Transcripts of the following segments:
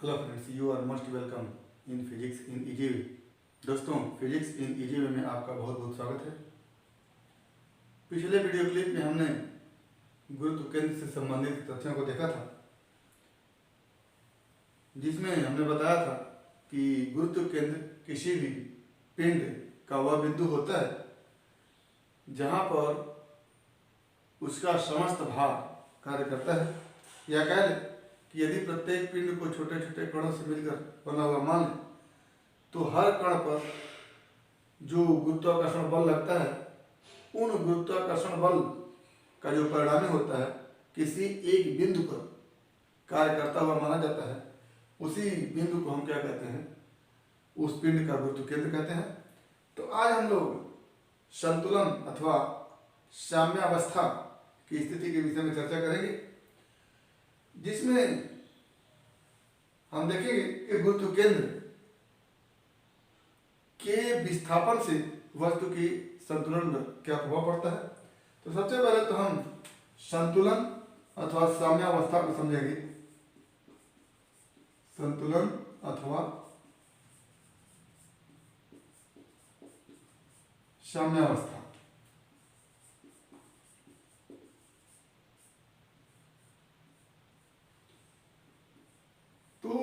Hello friends, you are most welcome in physics in easy way. दोस्तों, physics in easy वे में आपका बहुत बहुत स्वागत है। पिछले वीडियो क्लिप में हमने गुरुत्व केंद्र से संबंधित तथ्यों को देखा था, जिसमें हमने बताया था कि गुरुत्व केंद्र किसी भी पिंड का वह बिंदु होता है जहां पर उसका समस्त भार कार्य करता है। या कह लें कि यदि प्रत्येक पिंड को छोटे छोटे कणों से मिलकर बना हुआ मान लें, तो हर कण पर जो गुरुत्वाकर्षण बल लगता है, उन गुरुत्वाकर्षण बल का जो परिणामी होता है किसी एक बिंदु पर कार्य करता हुआ माना जाता है। उसी बिंदु को हम क्या कहते हैं, उस पिंड का गुरुत्व केंद्र कहते हैं। तो आज हम लोग संतुलन अथवा साम्यावस्था की स्थिति के विषय में चर्चा करेंगे, जिसमें हम देखेंगे कि गुरुत्व केंद्र के विस्थापन से वस्तु की संतुलन में क्या प्रभाव पड़ता है। तो सबसे पहले तो हम संतुलन अथवा साम्यावस्था को समझेंगे। संतुलन अथवा साम्यावस्था। तो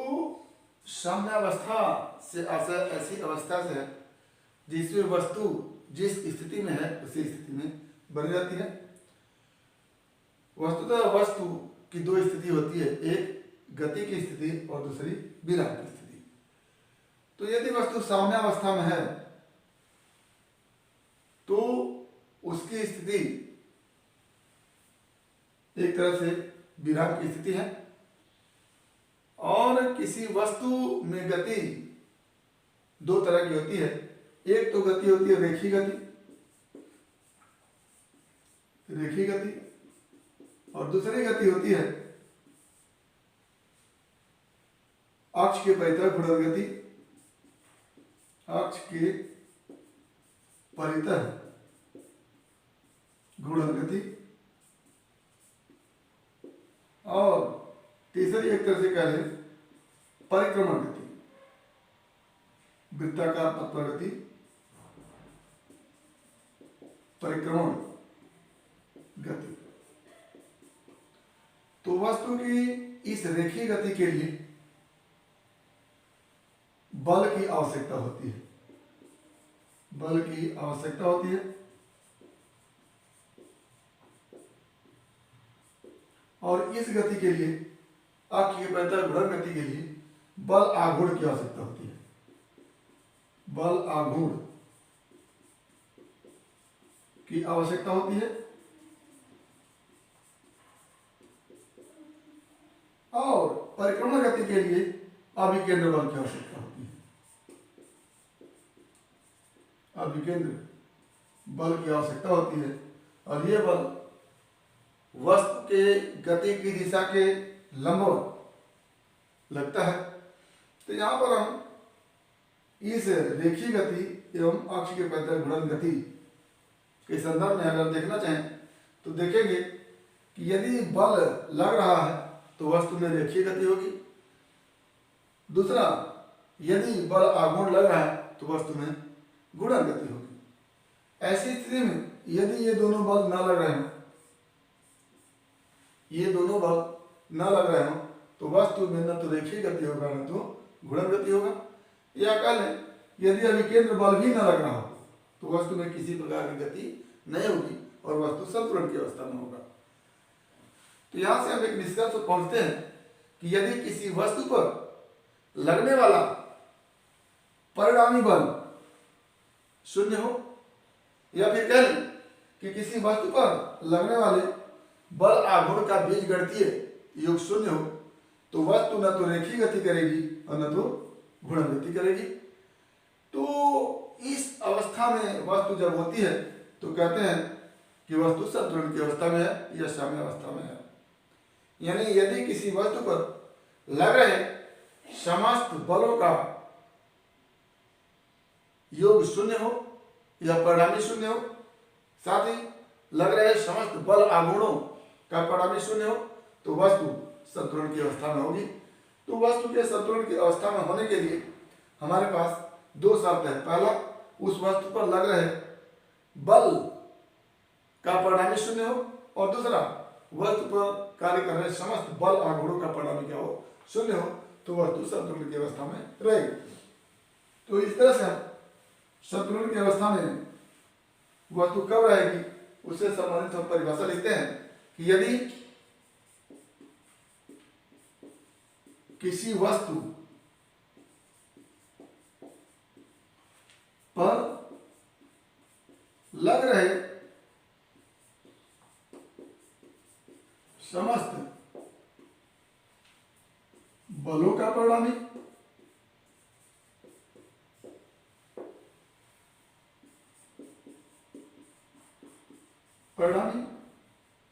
साम्यावस्था से ऐसी अवस्था से है जिसमें वस्तु जिस स्थिति में है उसी स्थिति में बनी रहती है। वस्तुतः वस्तु की दो स्थिति होती है, एक गति की स्थिति और दूसरी विराम की स्थिति। तो यदि वस्तु साम्यावस्था में है तो उसकी स्थिति एक तरह से विराम की स्थिति है। और किसी वस्तु में गति दो तरह की होती है। एक तो गति होती है रेखीय गति, और दूसरी गति होती है अक्ष के परितः घूर्णन गति। अक्ष के परितः घूर्णन गति। और तीसरी एक तरह से कह लें परिक्रमण गति, वृत्ताकार पथ पर गति, परिक्रमण गति। तो वस्तु की इस रेखीय गति के लिए बल की आवश्यकता होती है। बल की आवश्यकता होती है। और इस गति के लिए अक्ष के परितः घूर्णन गति के लिए बल आघूर्ण की आवश्यकता होती है। बल आघूर्ण की आवश्यकता होती है। और परिक्रमण गति के लिए अभिकेंद्र बल की आवश्यकता होती है। अभिकेंद्र बल की आवश्यकता होती है। और यह बल वस्तु के गति की दिशा के लंबवत लगता है। तो यहाँ पर हम इस रेखीय गति एवं अक्ष के परितः घूर्णन गति के संदर्भ में अगर देखना चाहें तो देखेंगे कि यदि बल लग रहा है तो वस्तु में रेखीय गति होगी। दूसरा, यदि बल आघूर्ण लग रहा है तो वस्तु में घूर्णन गति होगी। ऐसी स्थिति में यदि ये दोनों बल न लग रहे हों, ये दोनों बल न लग रहे हों, तो वस्तु में न तो रेखीय गति होगा न तो घूर्णन गति होगा। या कह लें यदि अभिकेंद्र बल भी न लग रहा हो तो वस्तु में किसी प्रकार की गति नहीं होगी और वस्तु संतुलन की अवस्था में होगा। तो यहां से हम एक निष्कर्ष पर पहुंचते हैं कि यदि किसी वस्तु पर लगने वाला परिणामी बल शून्य हो, या फिर कह लें कि किसी वस्तु पर लगने वाले बल आघूर्ण का बीजगणितीय योग शून्य हो, तो वस्तु न तो रेखीय गति करेगी और न तो घूर्णन गति करेगी। तो इस अवस्था में वस्तु जब होती है तो कहते हैं कि वस्तु संतुलन की अवस्था में है या साम्यावस्था में है। यानी यदि किसी वस्तु पर लग रहे समस्त बलों का योग शून्य हो या परिणामी शून्य हो, साथ ही लग रहे समस्त बल आघूर्णों का परिणामी शून्य हो, तो वस्तु संतुलन की अवस्था में होगी। तो वस्तु के संतुलन की अवस्था में होने के लिए हमारे पास दो शर्त है। पहला, उस वस्तु पर लग रहे बल का परिणामी शून्य हो, और दूसरा, वस्तु पर कार्य कर रहे समस्त बल आघूर्णों का परिणामी क्या हो, शून्य हो, तो वस्तु संतुलन की अवस्था में रहेगी। तो इस तरह से हम संतुलन की अवस्था में वस्तु कब रहेगी उससे संबंधित हम परिभाषा लिखते हैं कि यदि किसी वस्तु पर लग रहे समस्त बलों का परिणामी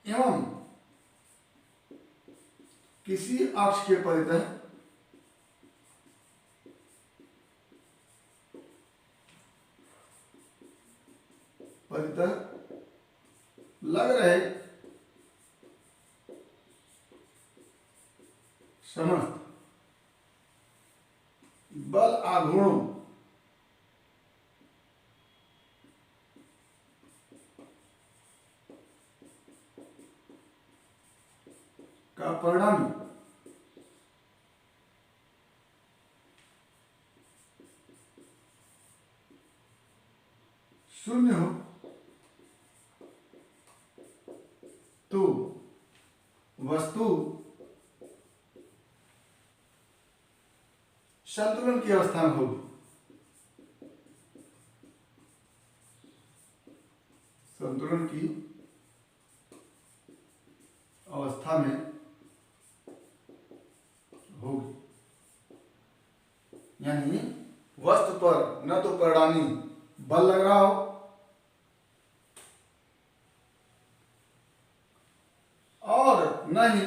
एवं किसी अक्ष के परितः लग रहे समस्त बल आघूर्णों का परिणामी शून्य हो, तो वस्तु संतुलन की अवस्था में होगी। संतुलन की अवस्था में होगी, यानी वस्तु पर न तो परिणामी बल लग रहा हो और न ही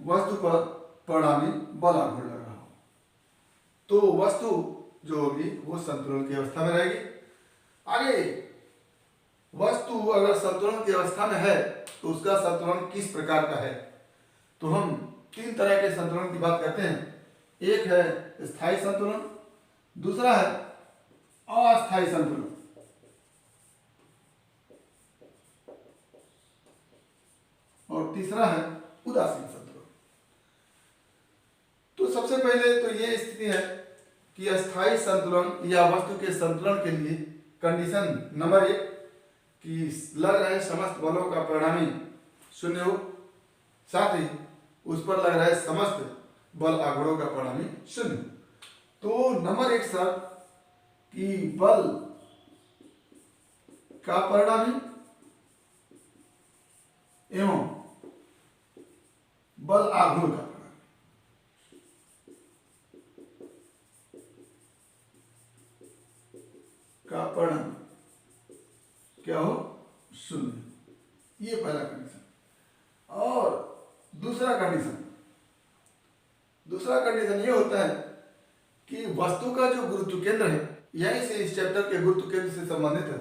वस्तु पर परिणामी बल आघूर्ण लग रहा हो, तो वस्तु जो होगी वो संतुलन की अवस्था में रहेगी। आगे, वस्तु अगर संतुलन की अवस्था में है तो उसका संतुलन किस प्रकार का है, तो हम तीन तरह के संतुलन की बात करते हैं। एक है स्थायी संतुलन, दूसरा है अस्थायी संतुलन, और तीसरा है उदासीन संतुलन। तो सबसे पहले तो ये स्थिति है कि अस्थायी संतुलन या वस्तु के संतुलन के लिए कंडीशन नंबर 1 कि लग रहे समस्त बलों का परिणामी शून्य हो, साथ ही उस पर लग रहे समस्त बल आघूर्णों का परिणामी शून्य। तो नंबर 1 शर्त कि बल का परिणामी एवं बल आघूर्ण का परिणाम क्या हो, शून्य। ये पहला कंडीशन। और दूसरा कंडीशन ये होता है कि वस्तु का जो गुरुत्व केंद्र है, यहीं से इस चैप्टर के गुरुत्व केंद्र से संबंधित है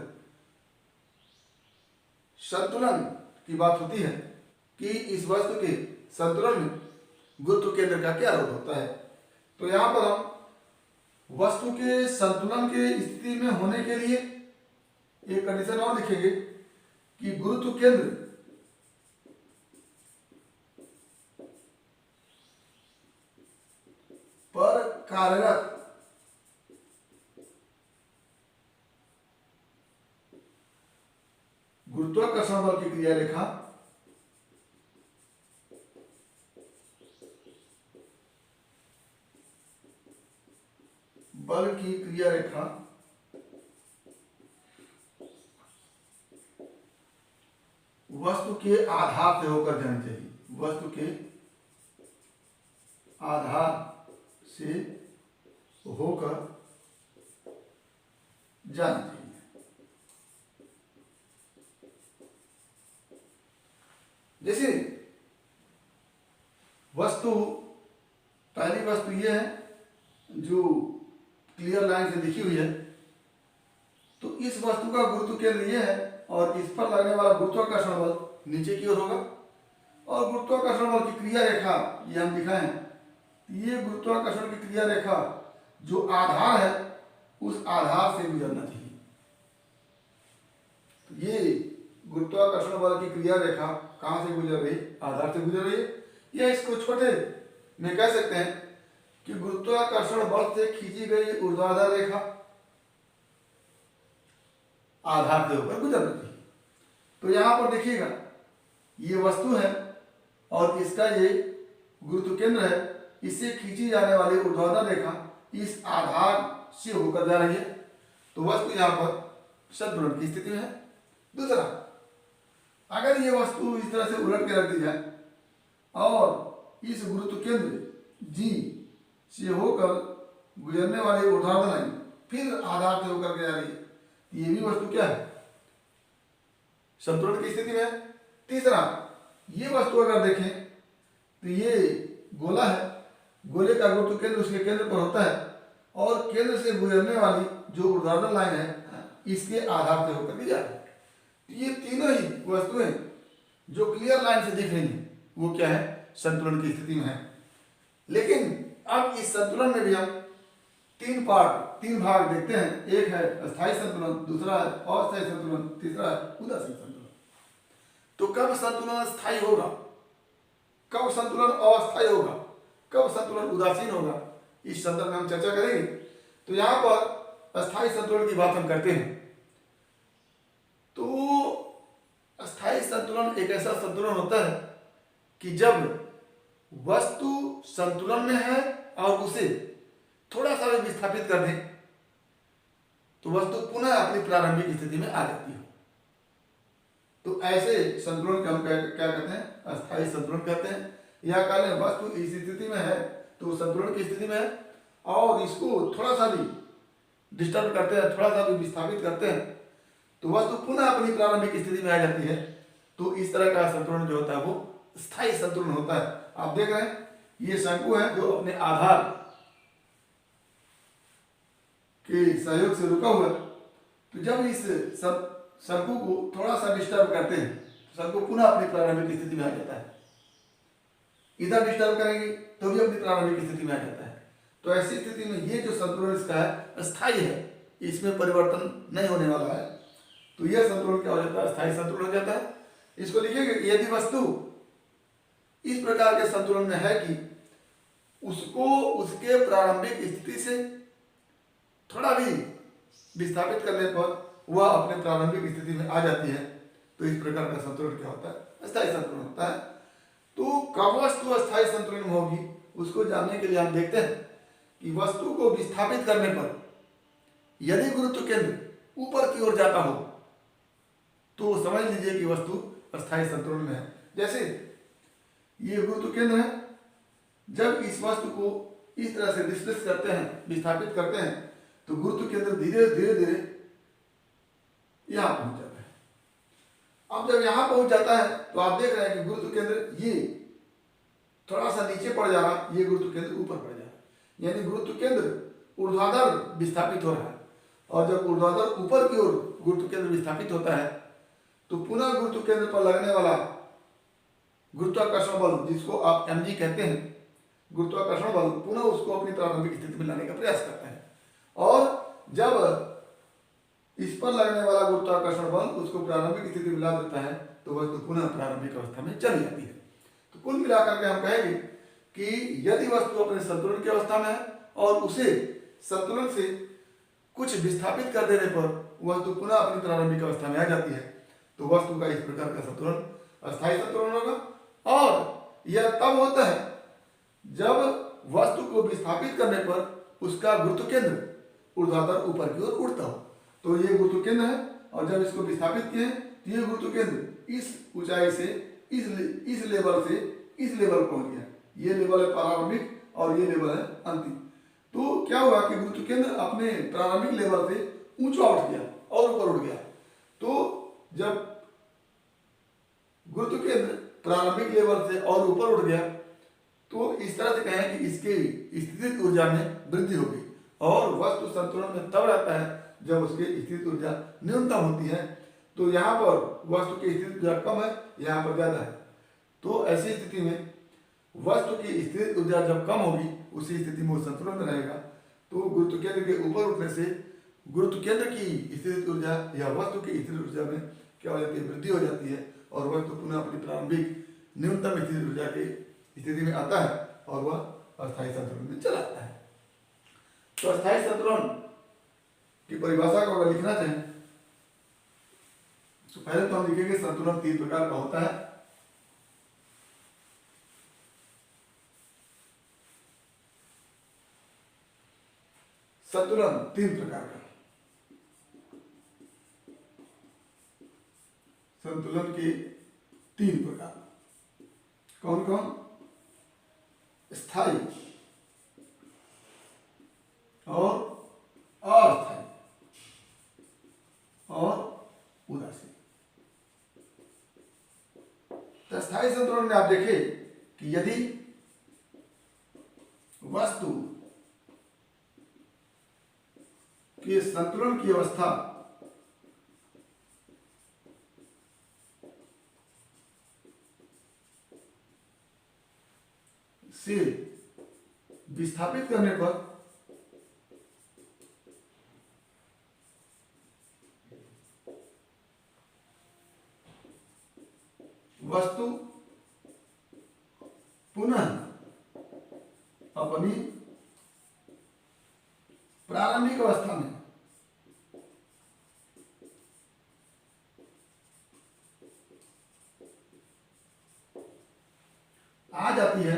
संतुलन की बात होती है कि इस वस्तु के संतुलन में गुरुत्व केंद्र का क्या रोल होता है। तो यहां पर हम वस्तु के संतुलन के स्थिति में होने के लिए एक कंडीशन और लिखेंगे कि गुरुत्व केंद्र पर कार्यरत गुरुत्वाकर्षण बल की क्रिया रेखा वस्तु के आधार से होकर जानी चाहिए, वस्तु के आधार से होकर जानी चाहिए। जैसे वस्तु, पहली वस्तु ये है जो क्लियर लाइन से दिखी हुई है, तो इस वस्तु का गुरुत्व केंद्र ये है और इस पर लगने वाला गुरुत्वाकर्षण बल नीचे की ओर होगा, और गुरुत्वाकर्षण बल की क्रिया रेखा ये हम दिखाएं ये गुरुत्वाकर्षण की क्रिया रेखा जो आधार है उस आधार से गुजरना चाहिए। तो ये गुरुत्वाकर्षण बल की क्रिया रेखा कहाँ से गुजर रही, आधार से गुजर रही है। या इसको छोटे में कह सकते हैं कि गुरुत्वाकर्षण बल से खींची गई ऊर्ध्वाधर रेखा आधार के ऊपर गुजरना चाहिए। तो यहां पर देखिएगा ये वस्तु है और इसका ये गुरुत्व केंद्र है, इससे खींची जाने वाली ऊर्ध्वाधर रेखा इस आधार से होकर जा रही है। तो वस्तु यहां पर संतुलन की स्थिति में है। दूसरा, अगर ये वस्तु इस तरह से उलट के रख दी जाए और इस गुरुत्व केंद्र जी से होकर गुजरने वाली ऊर्ध्वाधर लाइन फिर आधार से होकर के जा रही है, ये भी वस्तु क्या है, संतुलन की स्थिति में है। तीसरा, ये वस्तु अगर देखें तो ये गोला है, गोले का गुरुत्व केंद्र उसके केंद्र पर होता है और केंद्र से गुजरने वाली जो ऊर्ध्वाधर लाइन है इसके आधार से होकर के जा रही है। ये तीनों ही वस्तुएं जो क्लियर लाइन से दिख रही हैं वो क्या है, संतुलन की स्थिति में है। लेकिन अब इस संतुलन में भी हम तीन भाग देखते हैं। एक है अस्थायी संतुलन, दूसरा है अस्थायी संतुलन, तीसरा है उदासीन संतुलन। तो कब संतुलन स्थायी होगा, कब संतुलन अस्थायी होगा, कब संतुलन उदासीन होगा, इस संदर्भ में हम चर्चा करेंगे। तो यहाँ पर अस्थायी संतुलन की बात हम करते हैं। तो अस्थायी संतुलन एक ऐसा संतुलन होता है कि जब वस्तु संतुलन में है और उसे थोड़ा सा भी विस्थापित कर दें तो वस्तु पुनः अपनी प्रारंभिक स्थिति में आ जाती है। तो ऐसे संतुलन को हम क्या कहते हैं, अस्थायी संतुलन कहते हैं। या कह लें वस्तु इस स्थिति में है तो संतुलन की स्थिति में है और इसको थोड़ा सा भी डिस्टर्ब करते हैं, थोड़ा सा भी विस्थापित करते हैं तो वस्तु पुनः अपनी प्रारंभिक स्थिति में आ जाती है। तो इस तरह का संतुलन जो होता है वो स्थायी संतुलन होता है। आप देख रहे हैं ये शंकु है जो अपने आधार के सहयोग से रुका हुआ है। तो जब इस शंकु को थोड़ा सा डिस्टर्ब करते हैं तो शंकु पुनः अपनी प्रारंभिक स्थिति में आ जाता है। इधर डिस्टर्ब करेंगे तो भी अपनी प्रारंभिक स्थिति में आ जाता है। तो ऐसी स्थिति में ये जो संतुलन इसका है स्थायी है, इसमें परिवर्तन नहीं होने वाला है। तो यह संतुलन क्या हो जाता है, स्थायी संतुलन हो जाता है। इसको लिखिएगा कि यदि वस्तु इस प्रकार के संतुलन में है कि उसको उसके प्रारंभिक स्थिति से थोड़ा भी विस्थापित करने पर वह अपने प्रारंभिक स्थिति में आ जाती है, तो इस प्रकार का संतुलन क्या होता है, अस्थायी संतुलन होता है। तो कब वस्तु अस्थायी संतुलन में होगी उसको जानने के लिए हम देखते हैं कि वस्तु को विस्थापित करने पर यदि गुरुत्व केंद्र ऊपर की ओर जाता हो तो समझ लीजिए कि वस्तु अस्थायी संतुलन में है। जैसे ये गुरुत्व केंद्र है, जब इस वस्तु को इस तरह से डिस्प्लेस करते हैं, विस्थापित करते हैं तो गुरुत्व केंद्र धीरे धीरे यहां पहुंच जाता है। अब जब यहां पहुंच जाता है तो आप देख रहे हैं कि गुरुत्व केंद्र ये थोड़ा सा नीचे पड़ जा रहा है, ये गुरुत्व केंद्र ऊपर पड़ जा रहा है। यानी गुरुत्व केंद्र ऊर्ध्वाधर विस्थापित हो रहा है और जब ऊर्ध्वाधर ऊपर की ओर गुरुत्व केंद्र विस्थापित होता है तो पुनः गुरुत्व केंद्र पर लगने वाला गुरुत्वाकर्षण बल, जिसको आप mg कहते हैं, गुरुत्वाकर्षण बल पुनः उसको अपनी प्रारंभिक स्थिति में लाने का प्रयास करता है। और जब इस पर लगने वाला गुरुत्वाकर्षण बल उसको प्रारंभिक स्थिति में ला देता है तो वस्तु पुनः प्रारंभिक अवस्था में चली जाती है। तो कुल मिलाकर के हम कहेंगे कि यदि वस्तु अपने संतुलन की अवस्था में है और उसे संतुलन से कुछ विस्थापित कर देने पर वस्तु पुनः अपनी प्रारंभिक अवस्था में आ जाती है, तो वस्तु का इस प्रकार का संतुलन अस्थायी संतुलन होगा। और यह तब होता है जब वस्तु को विस्थापित करने पर उसका गुरुत्व केंद्र ऊर्ध्वाधर ऊपर की ओर उड़ता हो। तो ये गुरुत्व केंद्र है और जब इसको विस्थापित किए तो ये गुरुत्व केंद्र इस ऊंचाई से इस लेवल से इस लेवल पहुंच गया। ये लेवल है प्रारंभिक और ये लेवल है अंतिम। तो क्या हुआ कि गुरुत्व केंद्र अपने प्रारंभिक लेवल से ऊंचा उठ गया और ऊपर उठ गया। तो जब गुरुत्व केंद्र प्रारंभिक लेवल से और ऊपर उठ गया तो इस तरह से कहें कि इसकी स्थितिज ऊर्जा में वृद्धि हो गई। और वस्तु संतुलन में तब रहता है जब उसकी स्थितिज ऊर्जा न्यूनतम होती है। तो यहाँ पर वस्तु की स्थितिज ऊर्जा कम है, यहाँ पर ज्यादा है। तो ऐसी स्थिति में वस्तु की स्थिर ऊर्जा जब कम होगी उसी स्थिति में वो संतुलन में रहेगा। तो गुरुत्व केंद्र के ऊपर उठने से गुरुत्व केंद्र की स्थिर ऊर्जा या वस्तु की स्थिर ऊर्जा में क्या हो जाती है, वृद्धि हो जाती है और वस्तु पुनः अपनी प्रारंभिक न्यूनतम स्थिर ऊर्जा की स्थिति में आता है और वह अस्थायी संतुलन में चला आता है। तो अस्थायी संतुलन की परिभाषा को अगर लिखना चाहें तो पहले तो हम लिखेंगे संतुलन 3 प्रकार का होता है। संतुलन 3 प्रकार का, संतुलन के 3 प्रकार कौन कौन? स्थायी और अस्थायी और उदासीन। तो स्थायी संतुलन में आप देखें कि यदि वस्तु की संतुलन की अवस्था से विस्थापित करने पर वस्तु पुनः अपनी प्रारंभिक अवस्था में आ जाती है,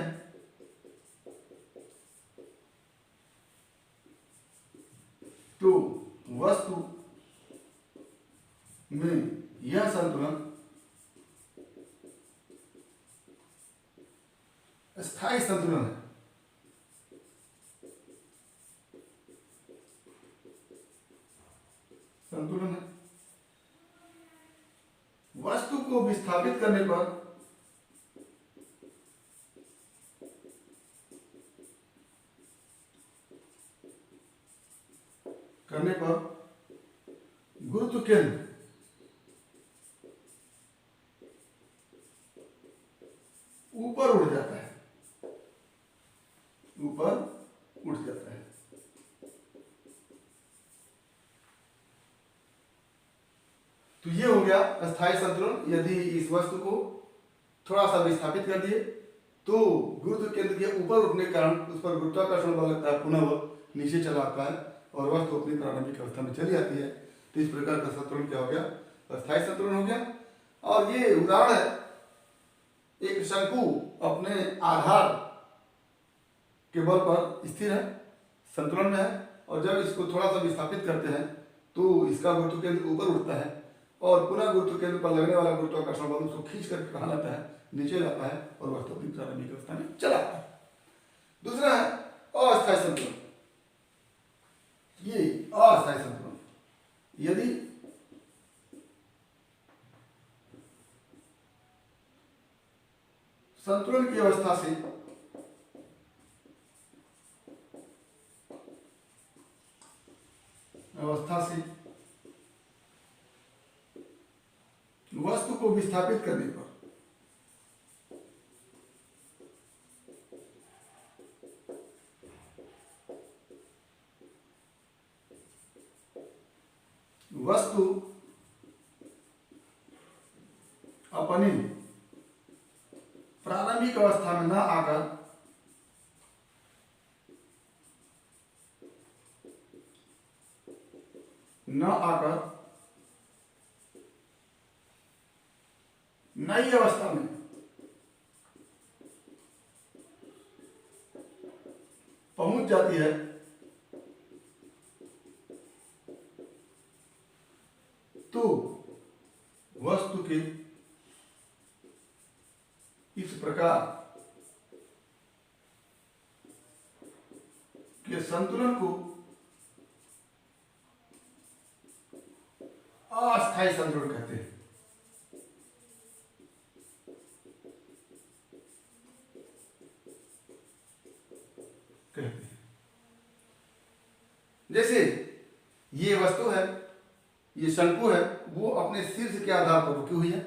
तो वस्तु में यह संतुलन स्थायी संतुलन है। संतुलन है। वस्तु को विस्थापित करने पर गुरुत्व केंद्र ऊपर उठ जाता है, ऊपर उठ जाता है। तो ये हो गया अस्थायी संतुलन। यदि इस वस्तु को थोड़ा सा विस्थापित कर दिए तो गुरुत्व केंद्र के ऊपर उठने के कारण उस पर गुरुत्वाकर्षण बल लगता है, पुनः वह नीचे चला आता है और वस्तु अपनी प्रारंभिक अवस्था में चली आती है। तो इस प्रकार का संतुलन क्या हो गया? अस्थायी संतुलन हो गया। और ये उदाहरण है, एक शंकु अपने आधार के बल पर स्थिर है, संतुलन में है, और जब इसको थोड़ा सा विस्थापित करते हैं तो इसका गुरुत्व केंद्र ऊपर उठता है और पुनः गुरुत्व केंद्र पर लगने वाला गुरुत्वाकर्षण बल उसको खींच करके कहाँ लाता है, नीचे लाता है और वस्तु अपनी प्रारंभिक अवस्था में चला आता है। दूसरा है अस्थायी संतुलन। ये अस्थायी संतुलन, यदि संतुलन की अवस्था से वस्तु को विस्थापित करने पर वस्तु अपनी प्रारंभिक अवस्था में न आकर नई अवस्था में पहुंच जाती है, तो वस्तु के इस प्रकार के संतुलन को अस्थायी संतुलन कहते हैं। जैसे ये वस्तु है, ये शंकु है, वो अपने शीर्ष के आधार पर रुकी हुई है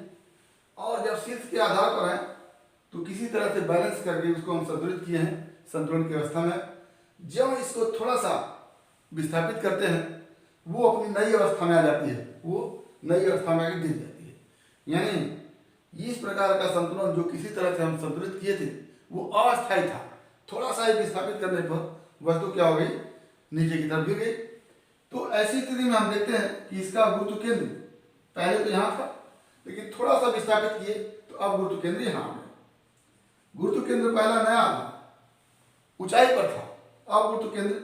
और जब शीर्ष के आधार पर है तो किसी तरह से बैलेंस करके उसको हम संतुलित किए हैं संतुलन की अवस्था में। जब इसको थोड़ा सा विस्थापित करते हैं वो अपनी नई अवस्था में आ जाती है, वो नई अवस्था में आके गिर जाती है। यानी इस प्रकार का संतुलन जो किसी तरह से हम संतुलित किए थे वो अस्थायी था, थोड़ा सा ही विस्थापित करने पर वस्तु क्या हो गई, नीचे की तरफ गिर गई। तो ऐसी स्थिति में हम देखते हैं कि इसका गुरुत्व केंद्र पहले तो यहाँ था, लेकिन थोड़ा सा विस्थापित किए तो अब गुरुत्व केंद्र यहाँ आ गया। गुरुत्व केंद्र पहला नया ऊंचाई पर था, अब गुरुत्व केंद्र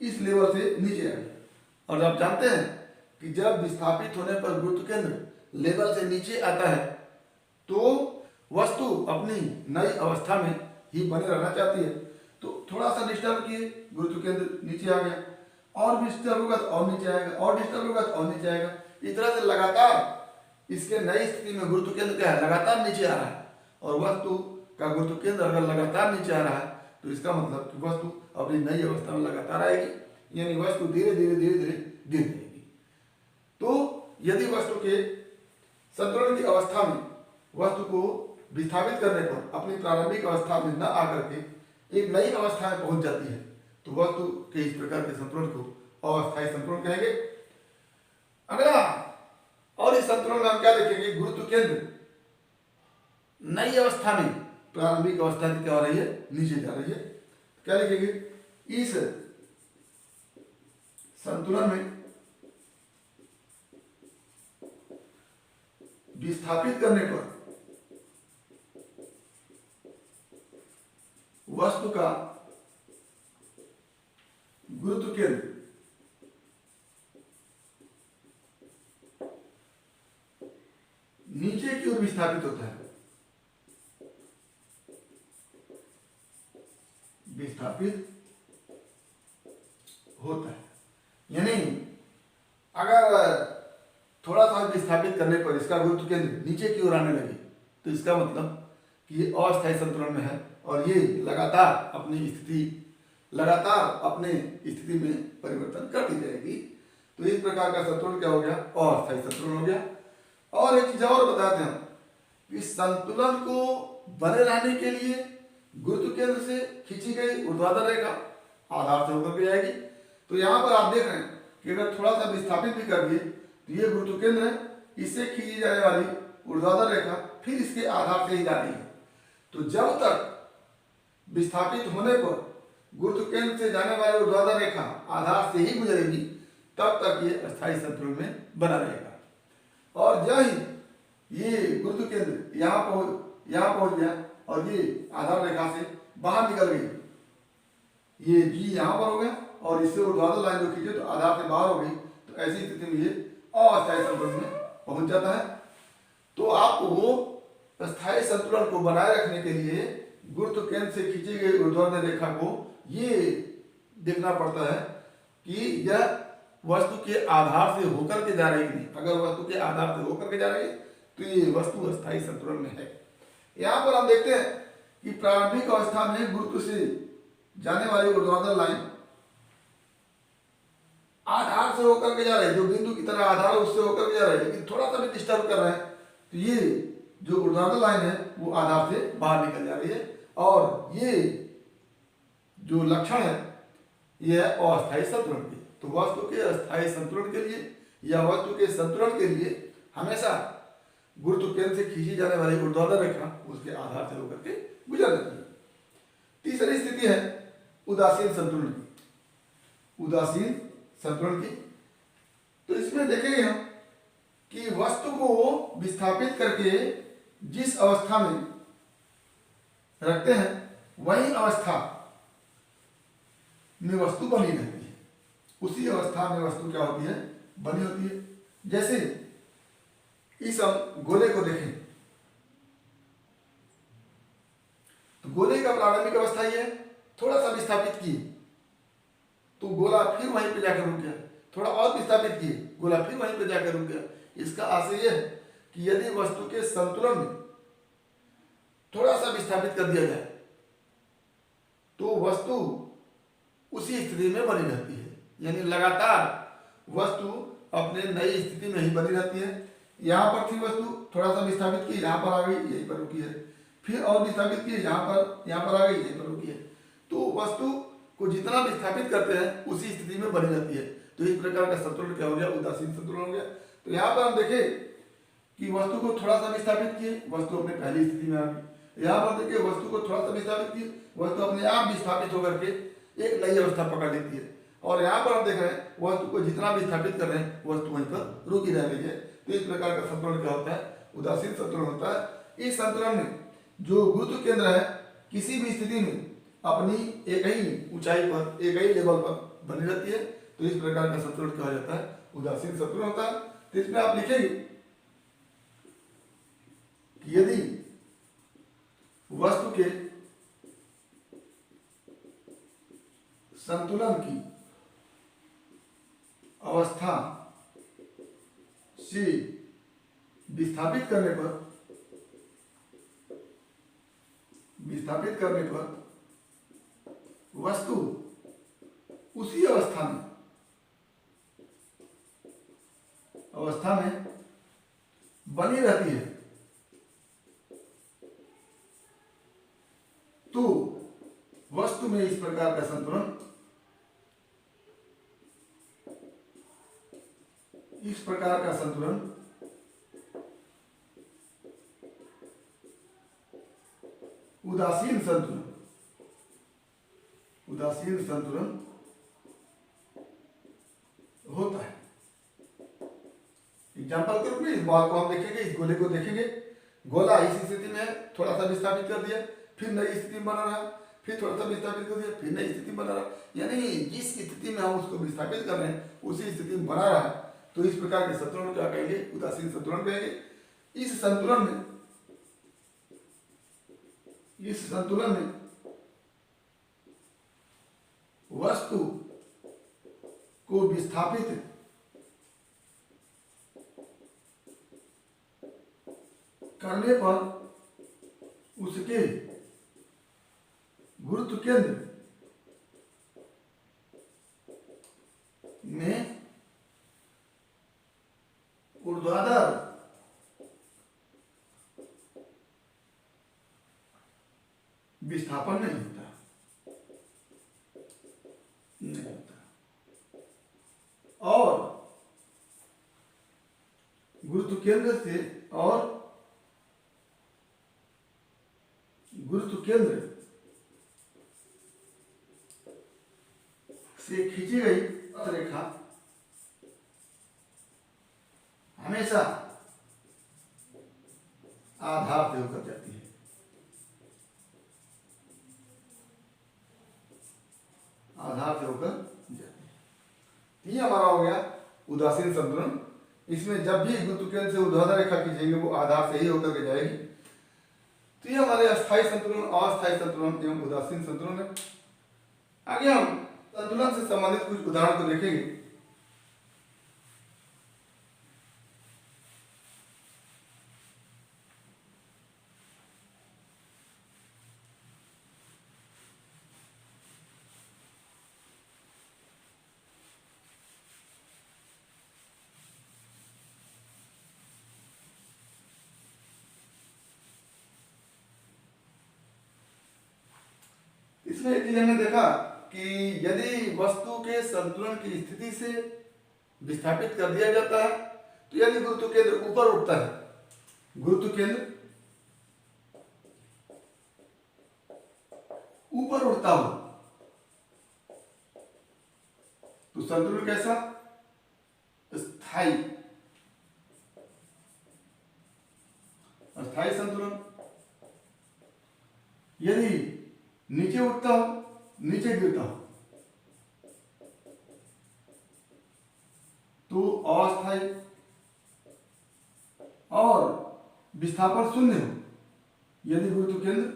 इस लेवल से नीचे आ गया। और आप जानते हैं कि जब विस्थापित होने पर गुरुत्व केंद्र लेवल से नीचे आता है तो वस्तु अपनी नई अवस्था में ही बने रहना चाहती है। तो थोड़ा सा डिस्टर्ब किए, गुरुत्व केंद्र नीचे आ गया, और डिस्टर्ब होगा तो और नीचे आएगा, और डिस्टर्ब होगा तो और नीचे आएगा। इस तरह से लगातार इसके नई स्थिति में गुरुत्व केंद्र क्या है, लगातार नीचे आ रहा है। और वस्तु का गुरुत्व केंद्र अगर लगातार नीचे आ रहा है तो इसका मतलब कि वस्तु अपनी नई अवस्था में लगातार आएगी, यानी वस्तु धीरे धीरे धीरे धीरे गिर जाएगी। तो यदि वस्तु के संतुलन की अवस्था में वस्तु को विस्थापित करने पर अपनी प्रारंभिक अवस्था में न आकर के एक नई अवस्था में पहुंच जाती है तो वस्तु के इस प्रकार के संतुलन को अस्थायी संतुलन कहेंगे। अगला, और इस संतुलन में हम क्या देखेंगे, गुरुत्व केंद्र नई अवस्था में प्रारंभिक अवस्था की क्या हो रही है, नीचे जा रही है। क्या लिखेंगे, इस संतुलन में विस्थापित करने पर वस्तु का गुरुत्व केंद्र नीचे की ओर विस्थापित होता है, विस्थापित होता है। यानी अगर थोड़ा सा विस्थापित करने पर इसका गुरुत्व केंद्र नीचे की ओर आने लगे तो इसका मतलब कि ये अस्थायी संतुलन में है और ये लगातार अपनी स्थिति में परिवर्तन करती जाएगी। तो इस प्रकार का संतुलन क्या हो गया, अस्थायी संतुलन हो गया। और एक चीज और बताते हैं कि संतुलन को बने रहने के लिए गुरुत्व केंद्र से खींची गई ऊर्ध्वाधर रेखा आधार से होकर के जाएगी। तो यहाँ पर आप देख रहे हैं कि अगर थोड़ा सा विस्थापित भी कर दिए तो ये गुरुत्व केंद्र है, इससे खींची जाने वाली ऊर्ध्वाधर रेखा फिर इसके आधार से ही जा रही है। तो जब तक विस्थापित होने पर गुरुत्व केंद्र से जाने वाली ऊर्ध्वाधर रेखा आधार से ही गुजरेगी तब तक ये अस्थायी संतुलन में बना रहेगा। और जब ही ये गुरुत्व केंद्र यहाँ पहुंच गया और ये आधार रेखा से बाहर निकल गई, ये जी यहाँ पर हो गया और इससे ऊर्ध्वाधर लाइन जो खींचे तो आधार से बाहर हो गई, तो ऐसी स्थिति में ये अस्थायी संतुलन में पहुंच जाता है। तो आपको अस्थायी संतुलन को बनाए रखने के लिए गुरुत्व केंद्र से खींची गई ऊर्ध्वाधर रेखा को ये देखना पड़ता है कि यह वस्तु के आधार से होकर के जा रही है। अगर वस्तु के आधार से होकर के जा रही है तो ये वस्तु अस्थायी संतुलन में है। यहाँ पर हम देखते हैं कि प्रारंभिक अवस्था में गुरुत्व से जाने वाली ऊर्ध्वाधर लाइन आधार से होकर के जा रही है, जो बिंदु की तरह आधार है उससे होकर के जा रही है, लेकिन थोड़ा सा भी डिस्टर्ब कर रहे हैं तो ये जो ऊर्ध्वाधर लाइन है वो आधार से बाहर निकल जा रही है। और ये जो लक्षण है ये है अस्थायी संतुलन के। तो वस्तु के अस्थायी संतुलन के लिए या वस्तु के संतुलन के लिए हमेशा गुरुत्व केंद्र से खींची जाने वाली ऊर्ध्वाधर रेखा उसके आधार से होकर के गुजर जाती है। तीसरी स्थिति है उदासीन संतुलन की। उदासीन संतुलन की, तो इसमें देखेंगे हम कि वस्तु को विस्थापित करके जिस अवस्था में रखते हैं वही अवस्था में वस्तु बनी रहती है, उसी अवस्था में वस्तु क्या होती है, बनी होती है। जैसे इस हम गोले को देखें तो गोले का प्रारंभिक अवस्था ये है, थोड़ा सा विस्थापित किए तो गोला फिर वहीं पे जाकर रुक गया, थोड़ा और विस्थापित किए गोला फिर वहीं पे जाकर रुक गया। इसका आशय यह है कि यदि वस्तु के संतुलन में थोड़ा सा विस्थापित कर दिया जाए तो वस्तु उसी स्थिति में बनी रहती है, यानी लगातार वस्तु अपने नई स्थिति में ही बनी रहती है। यहाँ पर थी वस्तु, थोड़ा सा विस्थापित की, यहाँ पर आ गई, यहीं पर रुकी है, फिर और विस्थापित किए, यहाँ पर आ गई, यहीं पर रुकी है। तो वस्तु को जितना विस्थापित करते हैं उसी स्थिति में बनी रहती है। तो इस प्रकार का संतुलन क्या हो गया, उदासीन संतुलन हो गया। तो यहाँ पर हम देखें कि वस्तु को थोड़ा सा विस्थापित किए, वस्तु अपने पहली स्थिति में आ गई। यहाँ पर देखिए वस्तु को थोड़ा सा विस्थापित किए, वस्तु अपने आप विस्थापित होकर के एक नई अवस्था पकड़ लेती है। और यहाँ पर हम देख रहे हैं वस्तु को जितना विस्थापित कर रहे हैं वस्तु वहीं पर रुकी रह रही है। तो इस प्रकार का संतुलन क्या होता है, उदासीन संतुलन होता है। इस संतुलन में जो गुरुत्व केंद्र है किसी भी स्थिति में अपनी एक ही ऊंचाई पर, एक ही लेवल पर बनी रहती है। तो इस प्रकार का संतुलन कहा जाता है, उदासीन संतुलन होता है। तो इसमें आप लिखेंगे कि यदि वस्तु के संतुलन की अवस्था से विस्थापित करने पर वस्तु उसी अवस्था में बनी रहती है, तो वस्तु में इस प्रकार का संतुलन उदासीन संतुलन होता है। एग्जाम्पल के रूप में इस बात को हम देखेंगे, इस गोले को देखेंगे। गोला इस स्थिति में है, थोड़ा सा विस्थापित कर दिया, फिर नई स्थिति में बना रहा, फिर थोड़ा सा विस्थापित कर दिया, फिर नई स्थिति में बना रहा। यानी जिस स्थिति में हम उसको विस्थापित कर रहे हैं उसी स्थिति में बना रहा है। तो इस प्रकार के संतुलन क्या कहेंगे, उदासीन संतुलन कहेंगे। इस संतुलन में वस्तु को विस्थापित करने पर उसके गुरुत्व केंद्र में ऊर्ध्वाधर विस्थापन नहीं होता। और गुरुत्व केंद्र से खींची गई रेखा हमेशा आधार से होकर जाती है। ये हमारा हो गया उदासीन संतुलन। इसमें जब भी गुरुत्व केंद्र से ऊर्ध्वाधर रेखा खींचेंगे वो आधार से ही होकर के जाएगी। तो ये हमारे अस्थायी संतुलन, अस्थायी संतुलन एवं उदासीन संतुलन है। आगे हम संतुलन से संबंधित कुछ उदाहरण को देखेंगे। इसमें एक चीज हमने देखा कि यदि वस्तु के संतुलन की स्थिति से विस्थापित कर दिया जाता है तो यदि गुरुत्व केंद्र ऊपर उठता है, गुरुत्व केंद्र ऊपर उठता हो तो संतुलन कैसा, स्थायी संतुलन। यदि नीचे उठता हो, नीचे गिरता हो तो अस्थायी। और विस्थापन शून्य हो, यदि गुरुत्व केंद्र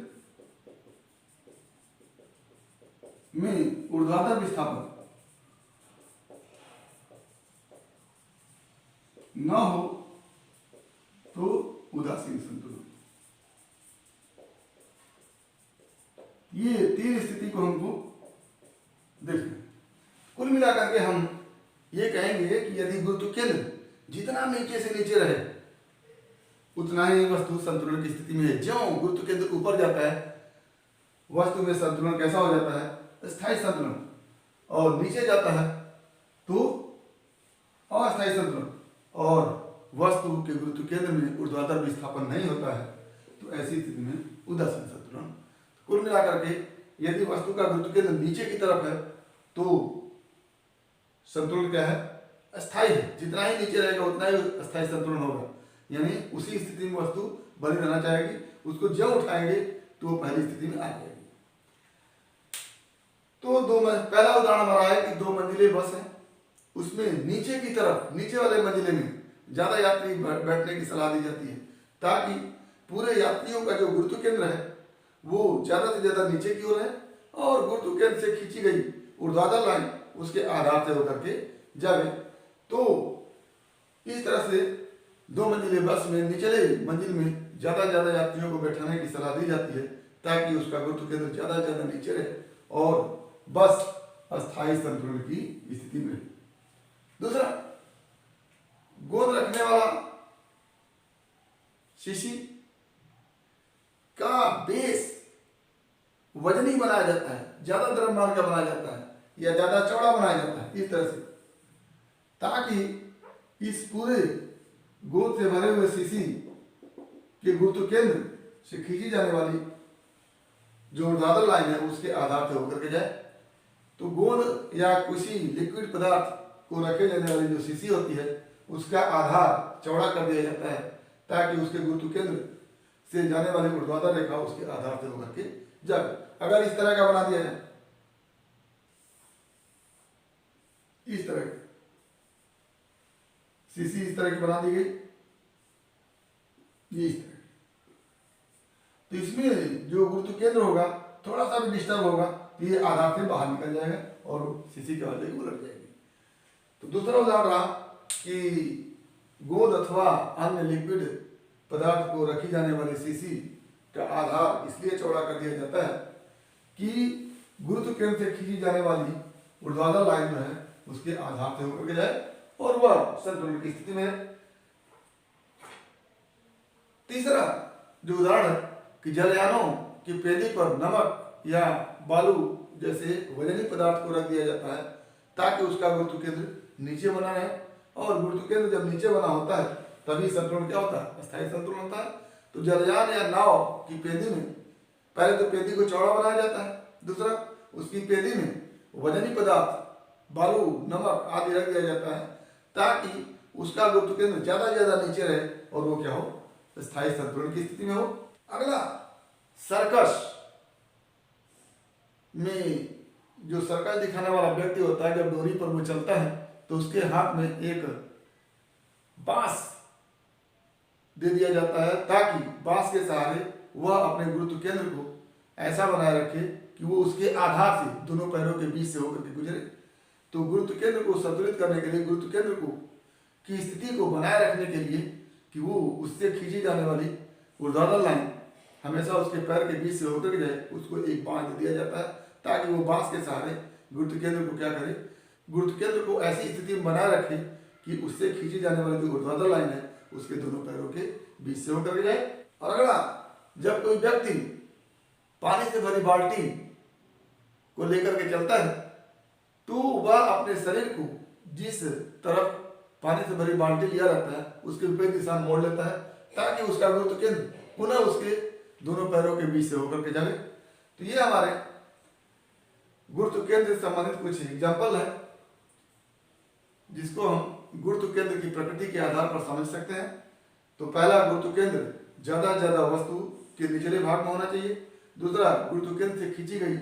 में ऊर्ध्वाधर विस्थापन न हो तो उदासीन संतुलन। ये तीन स्थिति को हमको देखना। कुल मिलाकर के हम ये कहेंगे कि यदि गुरुत्व केंद्र जितना नीचे से नीचे रहे उतना ही वस्तु संतुलन की स्थिति में है। ज्यों गुरुत्व केंद्र ऊपर जाता है वस्तु में संतुलन कैसा हो जाता है, स्थायी संतुलन, और नीचे जाता है तो अस्थायी संतुलन, और वस्तु के गुरुत्व केंद्र में ऊर्ध्वाधर विस्थापन नहीं होता है तो ऐसी स्थिति में उदासीन संतुलन। कुल मिलाकर के यदि वस्तु का गुरुत्व केंद्र नीचे की तरफ है तो संतुलन क्या है, अस्थायी है। जितना ही नीचे रहेगा उतना ही अस्थायी संतुलन होगा, यानी उसी स्थिति में वस्तु बनी रहना चाहेगी। उसको जब उठाएंगे तो वो पहली स्थिति में आ जाएगी। तो पहला उदाहरण हमारा है कि 2 मंजिले बस है, उसमें नीचे की तरफ, नीचे वाले मंजिले में ज्यादा यात्री बैठने की सलाह दी जाती है ताकि पूरे यात्रियों का जो गुरुत्व केंद्र है वो ज्यादा से ज्यादा नीचे की ओर है और गुरुत्व केंद्र से खींची गई ऊर्ध्वाधर लाइन उसके आधार से होकर के जाए। तो इस तरह से 2 मंजिले बस में निचले मंजिल में ज्यादा यात्रियों को बैठाने की सलाह दी जाती है ताकि उसका गुरुत्व केंद्र ज्यादा नीचे रहे और बस अस्थायी संतुलन की स्थिति में। दूसरा, गोंद रखने वाला शीशी का बेस वजनी बनाया जाता है, ज्यादा द्रव्यमान का बनाया जाता है या ज्यादा चौड़ा बनाया जाता है इस तरह से, ताकि इस पूरे गोंद से भरे हुए शीशी के गुरुत्व केंद्र से खींची जाने वाली जो ऊर्ध्वाधर लाइन है उसके आधार से होकर के जाए। तो गोंद या किसी लिक्विड पदार्थ को रखे जाने वाली जो शीशी होती है उसका आधार चौड़ा कर दिया जाता है ताकि उसके गुरुत्व केंद्र से जाने वाली ऊर्ध्वाधर रेखा उसके आधार से होकर के जाए। अगर इस तरह का बना दिया जाए, इस तरह शीशी इस तरह की बना दी गई, ये इस तरह, तो इसमें जो गुरुत्व केंद्र होगा थोड़ा सा भी डिस्टर्ब होगा तो ये आधार से बाहर निकल जाएगा और शीशी के वजह उलट जाएगी। तो दूसरा उदाहरण रहा कि गोंद अथवा अन्य लिक्विड पदार्थ को रखी जाने वाली शीशी का आधार इसलिए चौड़ा कर दिया जाता है कि गुरुत्व केंद्र से खींची जाने वाली ऊर्ध्वाधर लाइन जो है उसके आधार से होकर के जाए और वह संतुलन की स्थिति में है। तीसरा जो उदाहरण है कि जलयानों की पेदी पर नमक या बालू जैसे वजनी पदार्थ को रख दिया जाता है ताकि उसका गुरुत्व केंद्र नीचे बना रहे, और गुरुत्व केंद्र जब नीचे बना होता है तभी संतुलन क्या होता है, अस्थायी संतुलन होता है। तो जलयान या नाव की पेदी में पहले तो पेदी को चौड़ा बनाया जाता है, दूसरा उसकी पेदी में वजनी पदार्थ बालू नमक आदि रख दिया जाता है ताकि उसका गुरुत्व केंद्र ज्यादा नीचे रहे और वो क्या हो, स्थायी संतुलन की स्थिति में हो। अगला, सर्कस में जो सर्कस दिखाने वाला व्यक्ति होता है जब डोरी पर वो चलता है तो उसके हाथ में एक बांस दे दिया जाता है ताकि बांस के सहारे वह अपने गुरुत्व केंद्र को ऐसा बनाए रखे कि वो उसके आधार से दोनों पैरों के बीच से होकर के गुजरे। तो गुरुत्व केंद्र को संतुलित करने के लिए, गुरुत्व केंद्र को की स्थिति को बनाए रखने के लिए कि वो उससे खींची जाने वाली ऊर्ध्वाधर लाइन हमेशा उसके पैर के बीच से होकर के जाए, उसको एक बांस दे दिया जाता है ताकि वो बांस के सहारे गुरुत्व केंद्र को क्या करे, गुरुत्व केंद्र को ऐसी स्थिति में बनाए रखे कि उससे खींची जाने वाली जो ऊर्ध्वाधर लाइन है उसके दोनों पैरों के बीच से होकर के जाए। और अगला, जब कोई व्यक्ति पानी से भरी बाल्टी को लेकर के चलता है तो वह अपने शरीर को जिस तरफ पानी से भरी बाल्टी लिया रहता है उसके विपरीत दिशा में मोड़ लेता है ताकि उसका गुरुत्व केंद्र पुनः उसके दोनों पैरों के बीच से होकर के जाए। तो ये हमारे गुरुत्व केंद्र से संबंधित कुछ एग्जाम्पल है जिसको हम गुरुत्व केंद्र की प्रकृति के आधार पर समझ सकते हैं। तो पहला, गुरुत्व केंद्र ज्यादा वस्तु के निचले भाग में होना चाहिए। दूसरा, गुरुत्व केंद्र से खींची गई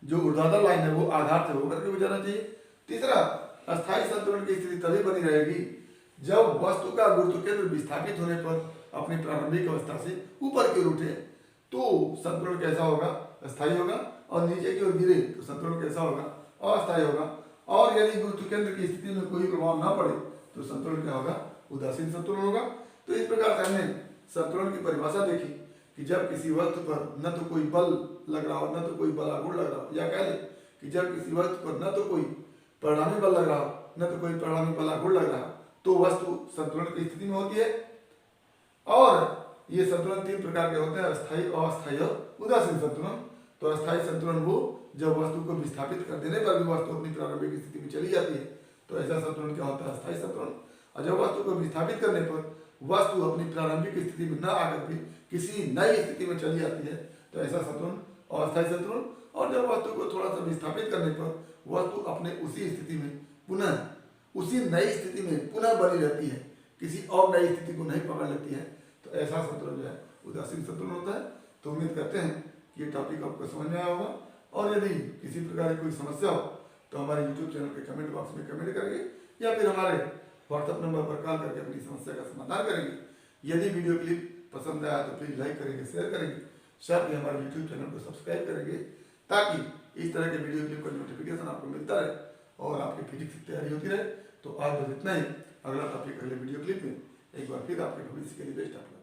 जो ऊर्ध्वाधर लाइन है वो आधार से होकर के गुजरना चाहिए। तीसरा, अस्थायी संतुलन की स्थिति तभी बनी रहेगी जब वस्तु का गुरुत्व केंद्र विस्थापित होने पर अपनी प्रारंभिक अवस्था से ऊपर की ओर उठे तो संतुलन कैसा होगा, अस्थायी होगा, और नीचे की ओर गिरे तो संतुलन कैसा होगा, अस्थायी होगा। और यदि गुरुत्व केंद्र की स्थिति में कोई प्रभाव न पड़े तो संतुलन क्या होगा, उदासीन संतुलन होगा। तो इस प्रकार से हमने संतुलन की परिभाषा देखी कि जब किसी वस्तु पर न तो कोई बल लग रहा हो न तो कोई बलागुण लग रहा हो, या कह लें कि जब किसी वस्तु पर न तो कोई परिणामी बल लग रहा हो न तो कोई परिणामी बलागुण लग रहा हो तो वस्तु संतुलन की स्थिति में होती है। और ये संतुलन 3 प्रकार के होते हैं, अस्थायी, अस्थायी और उदासीन संतुलन। तो अस्थायी संतुलन वो जब वस्तु को विस्थापित कर देने पर भी वस्तु अपनी प्रारंभिक स्थिति में चली जाती है, तो ऐसा संतुलन क्या होता है, अस्थायी संतुलन। और जब वस्तु को विस्थापित करने पर वस्तु अपनी प्रारंभिक स्थिति में न आकर भी किसी नई स्थिति में चली जाती है, तो ऐसा संतुलन अस्थायी संतुलन। और जब वस्तु को थोड़ा सा विस्थापित करने पर वस्तु अपने उसी स्थिति में पुनः उसी नई स्थिति में पुनः बनी रहती है, किसी और नई स्थिति को नहीं पकड़ लेती है, तो ऐसा संतुलन जो है उदासीन संतुलन होता है। तो उम्मीद करते हैं कि ये टॉपिक आपको समझ में आया होगा। और यदि किसी प्रकार की कोई समस्या हो तो हमारे YouTube चैनल के कमेंट बॉक्स में कमेंट करेंगे या फिर हमारे व्हाट्सएप नंबर पर कॉल करके अपनी समस्या का समाधान करेंगे। यदि वीडियो क्लिप पसंद आया तो प्लीज़ लाइक करेंगे, शेयर करेंगे, साथ ही हमारे YouTube चैनल को सब्सक्राइब करेंगे, ताकि इस तरह के वीडियो क्लिप का नोटिफिकेशन आपको मिलता रहे और आपकी फिजिक्स की तैयारी होती रहे। तो आज बस इतना ही। अगला टॉपिक अगले वीडियो क्लिप में एक बार फिर आपके भविष्य के लिए बेस्ट आपको।